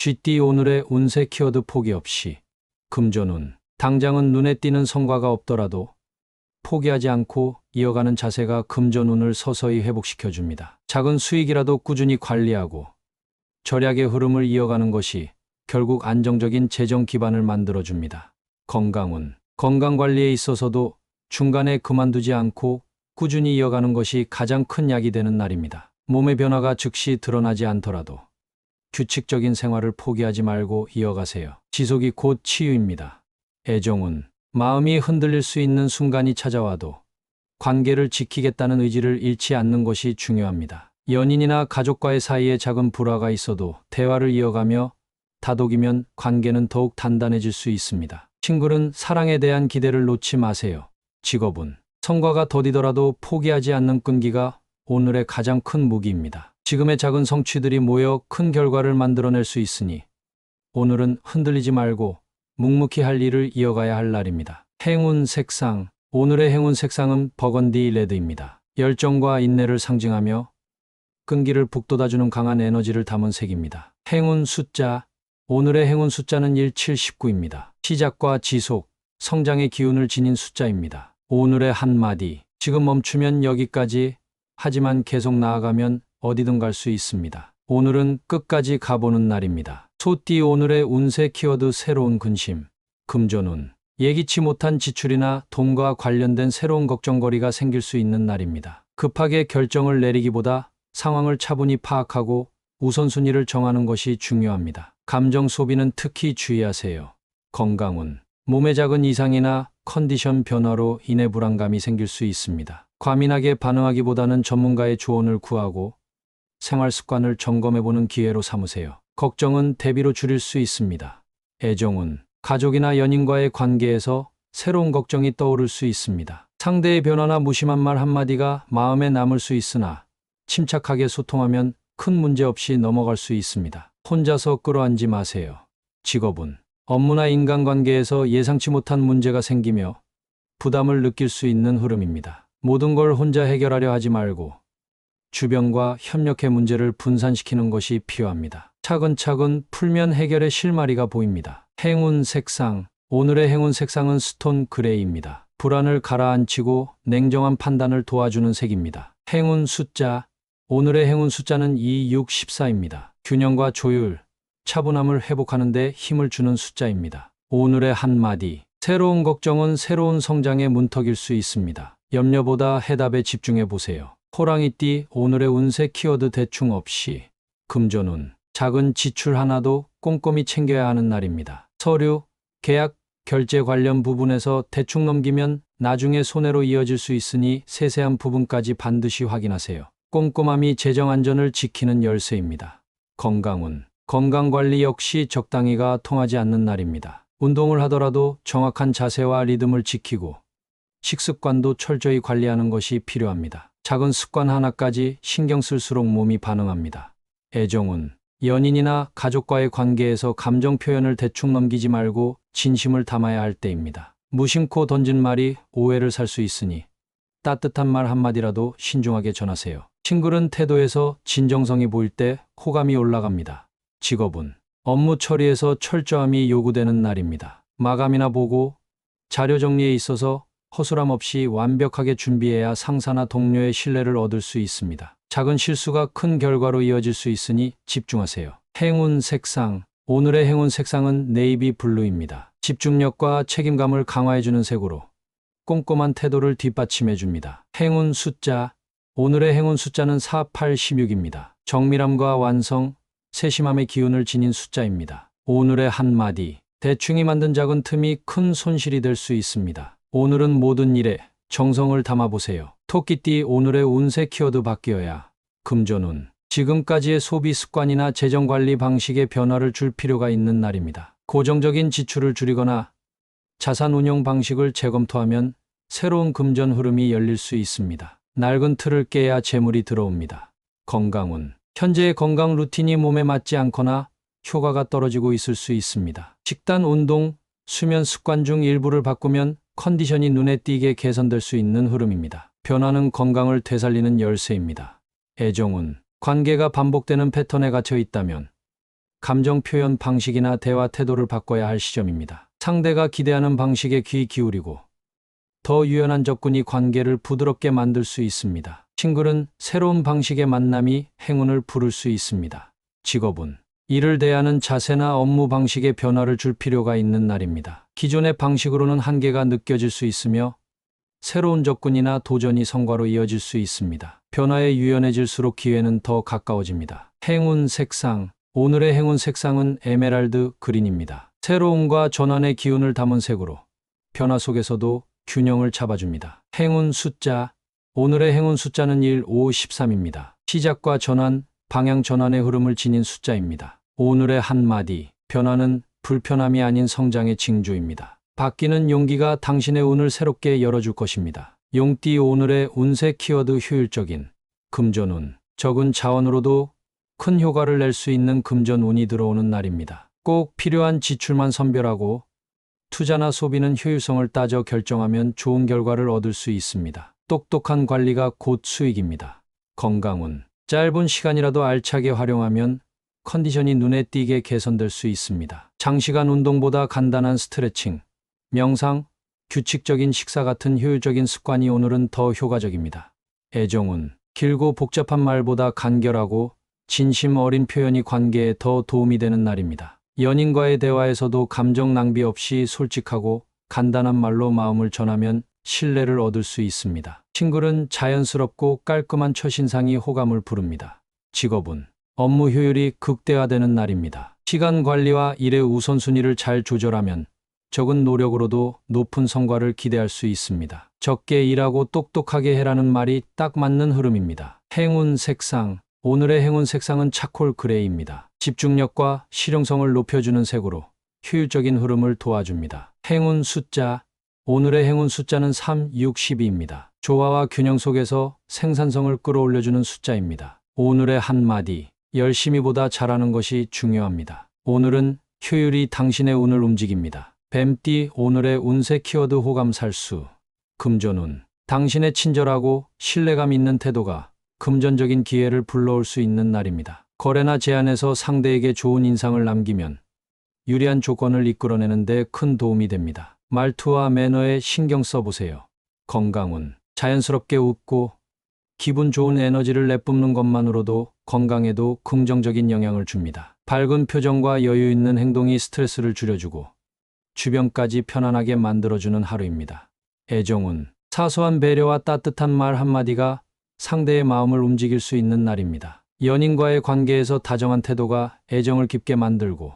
GT 오늘의 운세 키워드 포기 없이. 금전운. 당장은 눈에 띄는 성과가 없더라도 포기하지 않고 이어가는 자세가 금전운을 서서히 회복시켜줍니다. 작은 수익이라도 꾸준히 관리하고 절약의 흐름을 이어가는 것이 결국 안정적인 재정 기반을 만들어줍니다. 건강운. 건강관리에 있어서도 중간에 그만두지 않고 꾸준히 이어가는 것이 가장 큰 약이 되는 날입니다. 몸의 변화가 즉시 드러나지 않더라도 규칙적인 생활을 포기하지 말고 이어가세요. 지속이 곧 치유입니다. 애정운. 마음이 흔들릴 수 있는 순간이 찾아와도 관계를 지키겠다는 의지를 잃지 않는 것이 중요합니다. 연인이나 가족과의 사이에 작은 불화가 있어도 대화를 이어가며 다독이면 관계는 더욱 단단해질 수 있습니다. 친구는 사랑에 대한 기대를 놓지 마세요. 직업운. 성과가 더디더라도 포기하지 않는 끈기가 오늘의 가장 큰 무기입니다. 지금의 작은 성취들이 모여 큰 결과를 만들어낼 수 있으니 오늘은 흔들리지 말고 묵묵히 할 일을 이어가야 할 날입니다. 행운 색상. 오늘의 행운 색상은 버건디 레드입니다. 열정과 인내를 상징하며 끈기를 북돋아주는 강한 에너지를 담은 색입니다. 행운 숫자. 오늘의 행운 숫자는 1719입니다. 시작과 지속, 성장의 기운을 지닌 숫자입니다. 오늘의 한마디. 지금 멈추면 여기까지, 하지만 계속 나아가면 어디든 갈 수 있습니다. 오늘은 끝까지 가보는 날입니다. 소띠. 오늘의 운세 키워드 새로운 근심. 금전운. 예기치 못한 지출이나 돈과 관련된 새로운 걱정거리가 생길 수 있는 날입니다. 급하게 결정을 내리기보다 상황을 차분히 파악하고 우선순위를 정하는 것이 중요합니다. 감정 소비는 특히 주의하세요. 건강운. 몸의 작은 이상이나 컨디션 변화로 인해 불안감이 생길 수 있습니다. 과민하게 반응하기보다는 전문가의 조언을 구하고 생활 습관을 점검해보는 기회로 삼으세요. 걱정은 대비로 줄일 수 있습니다. 애정운. 가족이나 연인과의 관계에서 새로운 걱정이 떠오를 수 있습니다. 상대의 변화나 무심한 말 한마디가 마음에 남을 수 있으나 침착하게 소통하면 큰 문제 없이 넘어갈 수 있습니다. 혼자서 끌어안지 마세요. 직업운. 업무나 인간관계에서 예상치 못한 문제가 생기며 부담을 느낄 수 있는 흐름입니다. 모든 걸 혼자 해결하려 하지 말고 주변과 협력해 문제를 분산시키는 것이 필요합니다. 차근차근 풀면 해결의 실마리가 보입니다. 행운 색상. 오늘의 행운 색상은 스톤 그레이입니다. 불안을 가라앉히고 냉정한 판단을 도와주는 색입니다. 행운 숫자. 오늘의 행운 숫자는 2614입니다. 균형과 조율, 차분함을 회복하는 데 힘을 주는 숫자입니다. 오늘의 한마디. 새로운 걱정은 새로운 성장의 문턱일 수 있습니다. 염려보다 해답에 집중해 보세요. 호랑이띠. 오늘의 운세 키워드 대충 없이. 금전운. 작은 지출 하나도 꼼꼼히 챙겨야 하는 날입니다. 서류, 계약, 결제 관련 부분에서 대충 넘기면 나중에 손해로 이어질 수 있으니 세세한 부분까지 반드시 확인하세요. 꼼꼼함이 재정 안전을 지키는 열쇠입니다. 건강운. 건강관리 역시 적당히가 통하지 않는 날입니다. 운동을 하더라도 정확한 자세와 리듬을 지키고 식습관도 철저히 관리하는 것이 필요합니다. 작은 습관 하나까지 신경 쓸수록 몸이 반응합니다. 애정운. 연인이나 가족과의 관계에서 감정 표현을 대충 넘기지 말고 진심을 담아야 할 때입니다. 무심코 던진 말이 오해를 살 수 있으니 따뜻한 말 한마디라도 신중하게 전하세요. 친구는 태도에서 진정성이 보일 때 호감이 올라갑니다. 직업운. 업무 처리에서 철저함이 요구되는 날입니다. 마감이나 보고, 자료 정리에 있어서 허술함 없이 완벽하게 준비해야 상사나 동료의 신뢰를 얻을 수 있습니다. 작은 실수가 큰 결과로 이어질 수 있으니 집중하세요. 행운 색상. 오늘의 행운 색상은 네이비 블루입니다. 집중력과 책임감을 강화해주는 색으로 꼼꼼한 태도를 뒷받침해줍니다. 행운 숫자. 오늘의 행운 숫자는 4816입니다. 정밀함과 완성, 세심함의 기운을 지닌 숫자입니다. 오늘의 한마디. 대충이 만든 작은 틈이 큰 손실이 될 수 있습니다. 오늘은 모든 일에 정성을 담아보세요. 토끼띠. 오늘의 운세 키워드 바뀌어야. 금전운. 지금까지의 소비 습관이나 재정 관리 방식에 변화를 줄 필요가 있는 날입니다. 고정적인 지출을 줄이거나 자산 운용 방식을 재검토하면 새로운 금전 흐름이 열릴 수 있습니다. 낡은 틀을 깨야 재물이 들어옵니다. 건강운. 현재의 건강 루틴이 몸에 맞지 않거나 효과가 떨어지고 있을 수 있습니다. 식단, 운동, 수면 습관 중 일부를 바꾸면 컨디션이 눈에 띄게 개선될 수 있는 흐름입니다. 변화는 건강을 되살리는 열쇠입니다. 애정운. 관계가 반복되는 패턴에 갇혀 있다면 감정 표현 방식이나 대화 태도를 바꿔야 할 시점입니다. 상대가 기대하는 방식에 귀 기울이고 더 유연한 접근이 관계를 부드럽게 만들 수 있습니다. 싱글은 새로운 방식의 만남이 행운을 부를 수 있습니다. 직업은 이를 대하는 자세나 업무 방식에 변화를 줄 필요가 있는 날입니다. 기존의 방식으로는 한계가 느껴질 수 있으며 새로운 접근이나 도전이 성과로 이어질 수 있습니다. 변화에 유연해질수록 기회는 더 가까워집니다. 행운 색상. 오늘의 행운 색상은 에메랄드 그린입니다. 새로움과 전환의 기운을 담은 색으로 변화 속에서도 균형을 잡아줍니다. 행운 숫자. 오늘의 행운 숫자는 1, 5, 13입니다. 시작과 전환, 방향 전환의 흐름을 지닌 숫자입니다. 오늘의 한마디. 변화는 불편함이 아닌 성장의 징조입니다. 바뀌는 용기가 당신의 운을 새롭게 열어줄 것입니다. 용띠. 오늘의 운세 키워드 효율적인 금전운. 적은 자원으로도 큰 효과를 낼 수 있는 금전운이 들어오는 날입니다. 꼭 필요한 지출만 선별하고 투자나 소비는 효율성을 따져 결정하면 좋은 결과를 얻을 수 있습니다. 똑똑한 관리가 곧 수익입니다. 건강운. 짧은 시간이라도 알차게 활용하면 컨디션이 눈에 띄게 개선될 수 있습니다. 장시간 운동보다 간단한 스트레칭, 명상, 규칙적인 식사 같은 효율적인 습관이 오늘은 더 효과적입니다. 애정운. 길고 복잡한 말보다 간결하고 진심 어린 표현이 관계에 더 도움이 되는 날입니다. 연인과의 대화에서도 감정 낭비 없이 솔직하고 간단한 말로 마음을 전하면 신뢰를 얻을 수 있습니다. 싱글은 자연스럽고 깔끔한 첫인상이 호감을 부릅니다. 직업은 업무 효율이 극대화되는 날입니다. 시간 관리와 일의 우선순위를 잘 조절하면 적은 노력으로도 높은 성과를 기대할 수 있습니다. 적게 일하고 똑똑하게 해라는 말이 딱 맞는 흐름입니다. 행운 색상. 오늘의 행운 색상은 차콜 그레이입니다. 집중력과 실용성을 높여주는 색으로 효율적인 흐름을 도와줍니다. 행운 숫자. 오늘의 행운 숫자는 3, 6, 12입니다. 조화와 균형 속에서 생산성을 끌어올려주는 숫자입니다. 오늘의 한마디. 열심히보다 잘하는 것이 중요합니다. 오늘은 효율이 당신의 운을 움직입니다. 뱀띠. 오늘의 운세 키워드 호감살수. 금전운. 당신의 친절하고 신뢰감 있는 태도가 금전적인 기회를 불러올 수 있는 날입니다. 거래나 제안에서 상대에게 좋은 인상을 남기면 유리한 조건을 이끌어내는 데 큰 도움이 됩니다. 말투와 매너에 신경 써보세요. 건강운. 자연스럽게 웃고 기분 좋은 에너지를 내뿜는 것만으로도 건강에도 긍정적인 영향을 줍니다. 밝은 표정과 여유 있는 행동이 스트레스를 줄여주고 주변까지 편안하게 만들어주는 하루입니다. 애정운. 사소한 배려와 따뜻한 말 한마디가 상대의 마음을 움직일 수 있는 날입니다. 연인과의 관계에서 다정한 태도가 애정을 깊게 만들고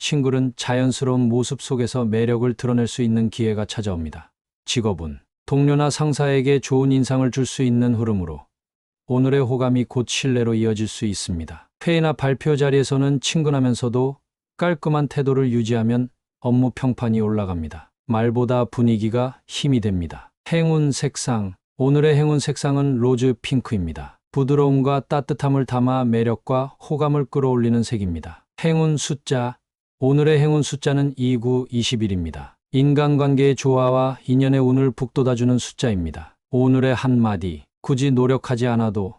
싱글은 자연스러운 모습 속에서 매력을 드러낼 수 있는 기회가 찾아옵니다. 직업은 동료나 상사에게 좋은 인상을 줄 수 있는 흐름으로 오늘의 호감이 곧 신뢰로 이어질 수 있습니다. 회의나 발표 자리에서는 친근하면서도 깔끔한 태도를 유지하면 업무 평판이 올라갑니다. 말보다 분위기가 힘이 됩니다. 행운 색상. 오늘의 행운 색상은 로즈 핑크입니다. 부드러움과 따뜻함을 담아 매력과 호감을 끌어올리는 색입니다. 행운 숫자. 오늘의 행운 숫자는 29, 21입니다. 인간관계의 조화와 인연의 운을 북돋아주는 숫자입니다. 오늘의 한마디. 굳이 노력하지 않아도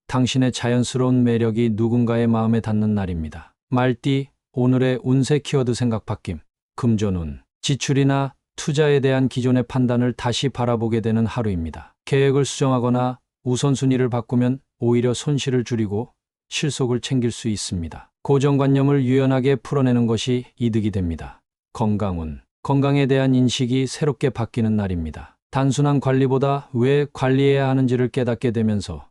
당신의 자연스러운 매력이 누군가의 마음에 닿는 날입니다. 말띠. 오늘의 운세 키워드 생각 바뀜. 금전운. 지출이나 투자에 대한 기존의 판단을 다시 바라보게 되는 하루입니다. 계획을 수정하거나 우선순위를 바꾸면 오히려 손실을 줄이고 실속을 챙길 수 있습니다. 고정관념을 유연하게 풀어내는 것이 이득이 됩니다. 건강운. 건강에 대한 인식이 새롭게 바뀌는 날입니다. 단순한 관리보다 왜 관리해야 하는지를 깨닫게 되면서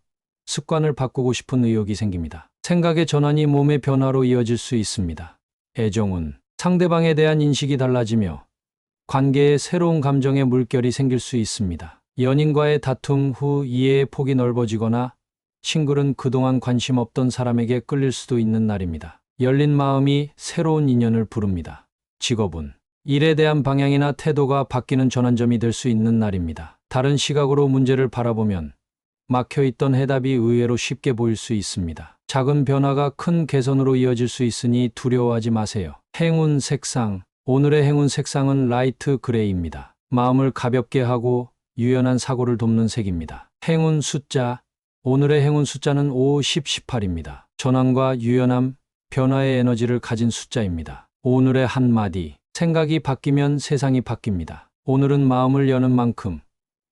습관을 바꾸고 싶은 의욕이 생깁니다. 생각의 전환이 몸의 변화로 이어질 수 있습니다. 애정운. 상대방에 대한 인식이 달라지며 관계에 새로운 감정의 물결이 생길 수 있습니다. 연인과의 다툼 후 이해의 폭이 넓어지거나 싱글은 그동안 관심 없던 사람에게 끌릴 수도 있는 날입니다. 열린 마음이 새로운 인연을 부릅니다. 직업은 일에 대한 방향이나 태도가 바뀌는 전환점이 될 수 있는 날입니다. 다른 시각으로 문제를 바라보면 막혀있던 해답이 의외로 쉽게 보일 수 있습니다. 작은 변화가 큰 개선으로 이어질 수 있으니 두려워하지 마세요. 행운 색상. 오늘의 행운 색상은 라이트 그레이입니다. 마음을 가볍게 하고 유연한 사고를 돕는 색입니다. 행운 숫자. 오늘의 행운 숫자는 5, 10, 18입니다. 전환과 유연함, 변화의 에너지를 가진 숫자입니다. 오늘의 한마디. 생각이 바뀌면 세상이 바뀝니다. 오늘은 마음을 여는 만큼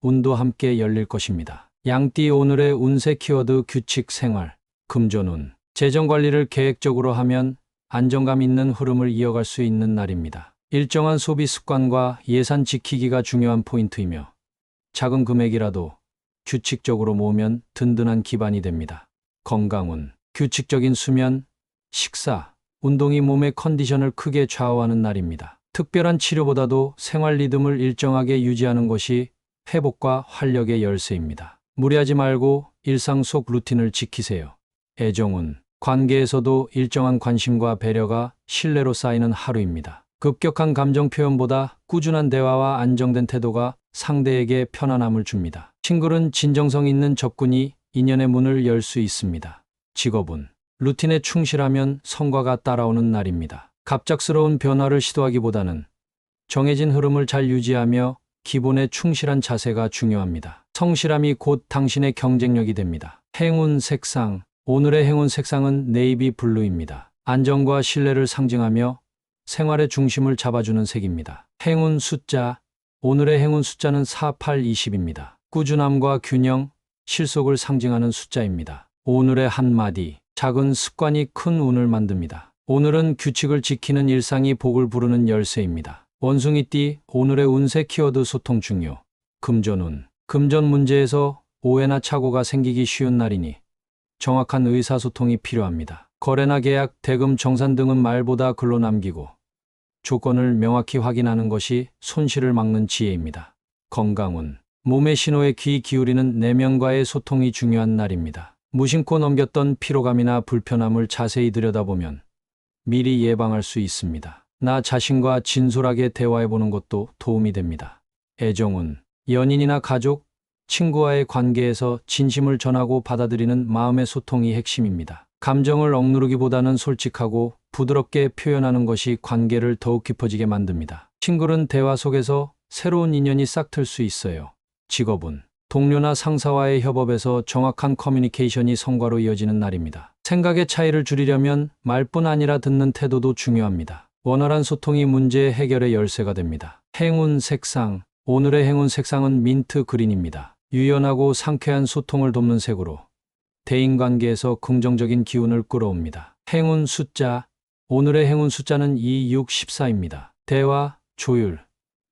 운도 함께 열릴 것입니다. 양띠 오늘의 운세 키워드 규칙 생활. 금전운. 재정 관리를 계획적으로 하면 안정감 있는 흐름을 이어갈 수 있는 날입니다. 일정한 소비 습관과 예산 지키기가 중요한 포인트이며 작은 금액이라도 규칙적으로 모으면 든든한 기반이 됩니다. 건강운. 규칙적인 수면, 식사, 운동이 몸의 컨디션을 크게 좌우하는 날입니다. 특별한 치료보다도 생활 리듬을 일정하게 유지하는 것이 회복과 활력의 열쇠입니다. 무리하지 말고 일상 속 루틴을 지키세요. 애정운. 관계에서도 일정한 관심과 배려가 신뢰로 쌓이는 하루입니다. 급격한 감정 표현보다 꾸준한 대화와 안정된 태도가 상대에게 편안함을 줍니다. 친구는 진정성 있는 접근이 인연의 문을 열 수 있습니다. 직업운. 루틴에 충실하면 성과가 따라오는 날입니다. 갑작스러운 변화를 시도하기보다는 정해진 흐름을 잘 유지하며 기본에 충실한 자세가 중요합니다. 성실함이 곧 당신의 경쟁력이 됩니다. 행운 색상. 오늘의 행운 색상은 네이비 블루입니다. 안정과 신뢰를 상징하며 생활의 중심을 잡아주는 색입니다. 행운 숫자. 오늘의 행운 숫자는 4820입니다. 꾸준함과 균형, 실속을 상징하는 숫자입니다. 오늘의 한마디. 작은 습관이 큰 운을 만듭니다. 오늘은 규칙을 지키는 일상이 복을 부르는 열쇠입니다. 원숭이띠 오늘의 운세 키워드 소통 중요. 금전운. 금전 문제에서 오해나 착오가 생기기 쉬운 날이니 정확한 의사소통이 필요합니다. 거래나 계약, 대금 정산 등은 말보다 글로 남기고 조건을 명확히 확인하는 것이 손실을 막는 지혜입니다. 건강운. 몸의 신호에 귀 기울이는 내면과의 소통이 중요한 날입니다. 무심코 넘겼던 피로감이나 불편함을 자세히 들여다보면 미리 예방할 수 있습니다. 나 자신과 진솔하게 대화해보는 것도 도움이 됩니다. 애정운. 연인이나 가족, 친구와의 관계에서 진심을 전하고 받아들이는 마음의 소통이 핵심입니다. 감정을 억누르기보다는 솔직하고 부드럽게 표현하는 것이 관계를 더욱 깊어지게 만듭니다. 친구는 대화 속에서 새로운 인연이 싹틀 수 있어요. 직업운. 동료나 상사와의 협업에서 정확한 커뮤니케이션이 성과로 이어지는 날입니다. 생각의 차이를 줄이려면 말뿐 아니라 듣는 태도도 중요합니다. 원활한 소통이 문제 해결의 열쇠가 됩니다. 행운 색상. 오늘의 행운 색상은 민트 그린입니다. 유연하고 상쾌한 소통을 돕는 색으로 대인관계에서 긍정적인 기운을 끌어옵니다. 행운 숫자. 오늘의 행운 숫자는 2614입니다. 대화, 조율,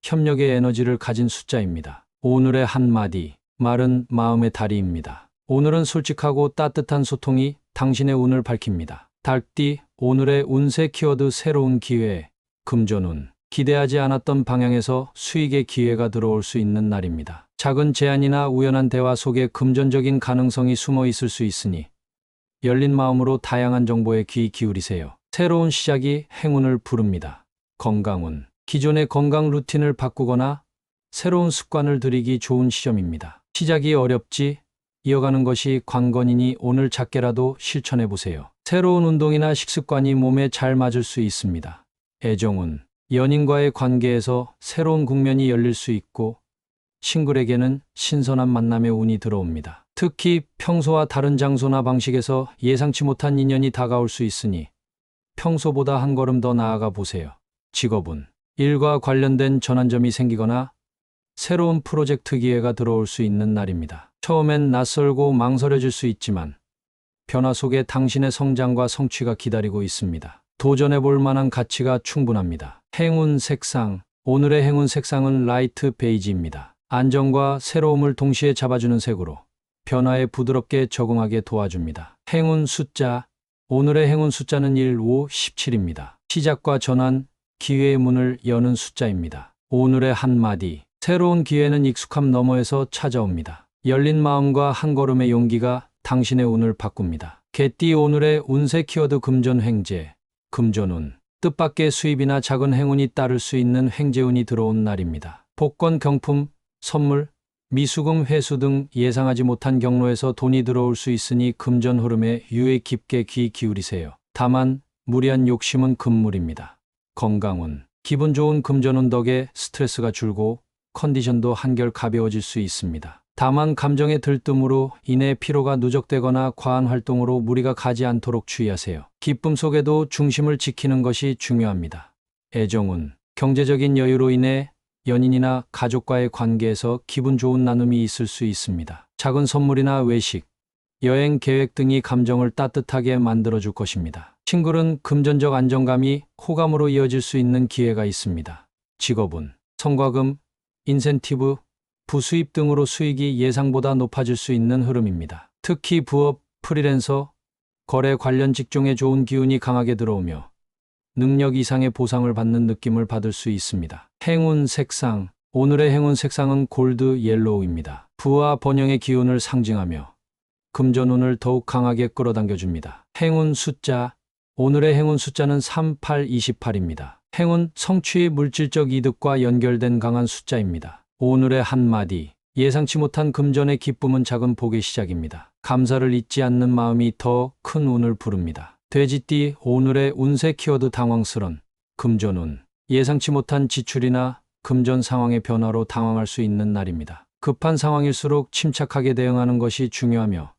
협력의 에너지를 가진 숫자입니다. 오늘의 한마디. 말은 마음의 다리입니다. 오늘은 솔직하고 따뜻한 소통이 당신의 운을 밝힙니다. 닭띠 오늘의 운세 키워드 새로운 기회. 금전운. 기대하지 않았던 방향에서 수익의 기회가 들어올 수 있는 날입니다. 작은 제안이나 우연한 대화 속에 금전적인 가능성이 숨어 있을 수 있으니 열린 마음으로 다양한 정보에 귀 기울이세요. 새로운 시작이 행운을 부릅니다. 건강운. 기존의 건강 루틴을 바꾸거나 새로운 습관을 들이기 좋은 시점입니다. 시작이 어렵지 이어가는 것이 관건이니 오늘 작게라도 실천해 보세요. 새로운 운동이나 식습관이 몸에 잘 맞을 수 있습니다. 애정운. 연인과의 관계에서 새로운 국면이 열릴 수 있고 싱글에게는 신선한 만남의 운이 들어옵니다. 특히 평소와 다른 장소나 방식에서 예상치 못한 인연이 다가올 수 있으니 평소보다 한 걸음 더 나아가 보세요. 직업운. 일과 관련된 전환점이 생기거나 새로운 프로젝트 기회가 들어올 수 있는 날입니다. 처음엔 낯설고 망설여질 수 있지만 변화 속에 당신의 성장과 성취가 기다리고 있습니다. 도전해 볼 만한 가치가 충분합니다. 행운 색상. 오늘의 행운 색상은 라이트 베이지입니다. 안정과 새로움을 동시에 잡아주는 색으로 변화에 부드럽게 적응하게 도와줍니다. 행운 숫자. 오늘의 행운 숫자는 1, 5, 17입니다. 시작과 전환, 기회의 문을 여는 숫자입니다. 오늘의 한마디. 새로운 기회는 익숙함 너머에서 찾아옵니다. 열린 마음과 한 걸음의 용기가 당신의 운을 바꿉니다. 개띠 오늘의 운세 키워드 금전 횡재. 금전운. 뜻밖의 수입이나 작은 행운이 따를 수 있는 횡재운이 들어온 날입니다. 복권, 경품, 선물, 미수금, 회수 등 예상하지 못한 경로에서 돈이 들어올 수 있으니 금전 흐름에 유의 깊게 귀 기울이세요. 다만 무리한 욕심은 금물입니다. 건강운. 기분 좋은 금전운 덕에 스트레스가 줄고 컨디션도 한결 가벼워질 수 있습니다. 다만 감정의 들뜸으로 인해 피로가 누적되거나 과한 활동으로 무리가 가지 않도록 주의하세요. 기쁨 속에도 중심을 지키는 것이 중요합니다. 애정은 경제적인 여유로 인해 연인이나 가족과의 관계에서 기분 좋은 나눔이 있을 수 있습니다. 작은 선물이나 외식, 여행 계획 등이 감정을 따뜻하게 만들어줄 것입니다. 친구는 금전적 안정감이 호감으로 이어질 수 있는 기회가 있습니다. 직업은 성과금, 인센티브, 부수입 등으로 수익이 예상보다 높아질 수 있는 흐름입니다. 특히 부업, 프리랜서, 거래 관련 직종에 좋은 기운이 강하게 들어오며 능력 이상의 보상을 받는 느낌을 받을 수 있습니다. 행운 색상, 오늘의 행운 색상은 골드 옐로우입니다. 부와 번영의 기운을 상징하며 금전운을 더욱 강하게 끌어당겨줍니다. 행운 숫자, 오늘의 행운 숫자는 3828입니다. 행운, 성취, 물질적 이득과 연결된 강한 숫자입니다. 오늘의 한마디, 예상치 못한 금전의 기쁨은 작은 복의 시작입니다. 감사를 잊지 않는 마음이 더 큰 운을 부릅니다. 돼지띠, 오늘의 운세 키워드 당황스런, 금전운, 예상치 못한 지출이나 금전 상황의 변화로 당황할 수 있는 날입니다. 급한 상황일수록 침착하게 대응하는 것이 중요하며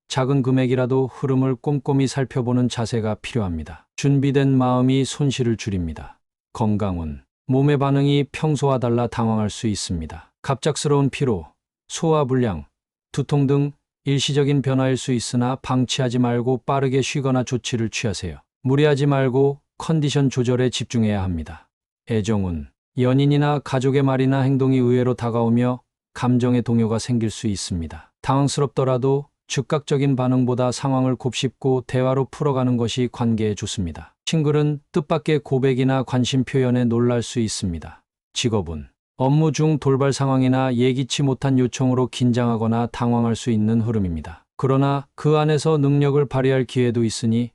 작은 금액이라도 흐름을 꼼꼼히 살펴보는 자세가 필요합니다. 준비된 마음이 손실을 줄입니다. 건강운, 몸의 반응이 평소와 달라 당황할 수 있습니다. 갑작스러운 피로, 소화불량, 두통 등 일시적인 변화일 수 있으나 방치하지 말고 빠르게 쉬거나 조치를 취하세요. 무리하지 말고 컨디션 조절에 집중해야 합니다. 애정운, 연인이나 가족의 말이나 행동이 의외로 다가오며 감정의 동요가 생길 수 있습니다. 당황스럽더라도 즉각적인 반응보다 상황을 곱씹고 대화로 풀어가는 것이 관계에 좋습니다. 친구는 뜻밖의 고백이나 관심 표현에 놀랄 수 있습니다. 직업은 업무 중 돌발 상황이나 예기치 못한 요청으로 긴장하거나 당황할 수 있는 흐름입니다. 그러나 그 안에서 능력을 발휘할 기회도 있으니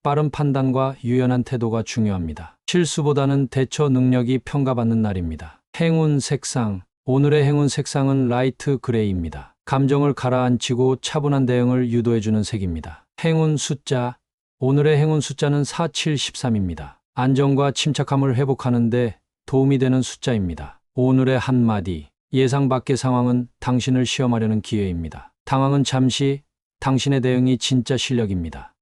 빠른 판단과 유연한 태도가 중요합니다. 실수보다는 대처 능력이 평가받는 날입니다. 행운 색상, 오늘의 행운 색상은 라이트 그레이입니다. 감정을 가라앉히고 차분한 대응을 유도해주는 색입니다. 행운 숫자, 오늘의 행운 숫자는 4713입니다. 안정과 침착함을 회복하는 데 도움이 되는 숫자입니다. 오늘의 한마디, 예상 밖의 상황은 당신을 시험하려는 기회입니다. 당황은 잠시, 당신의 대응이 진짜 실력입니다.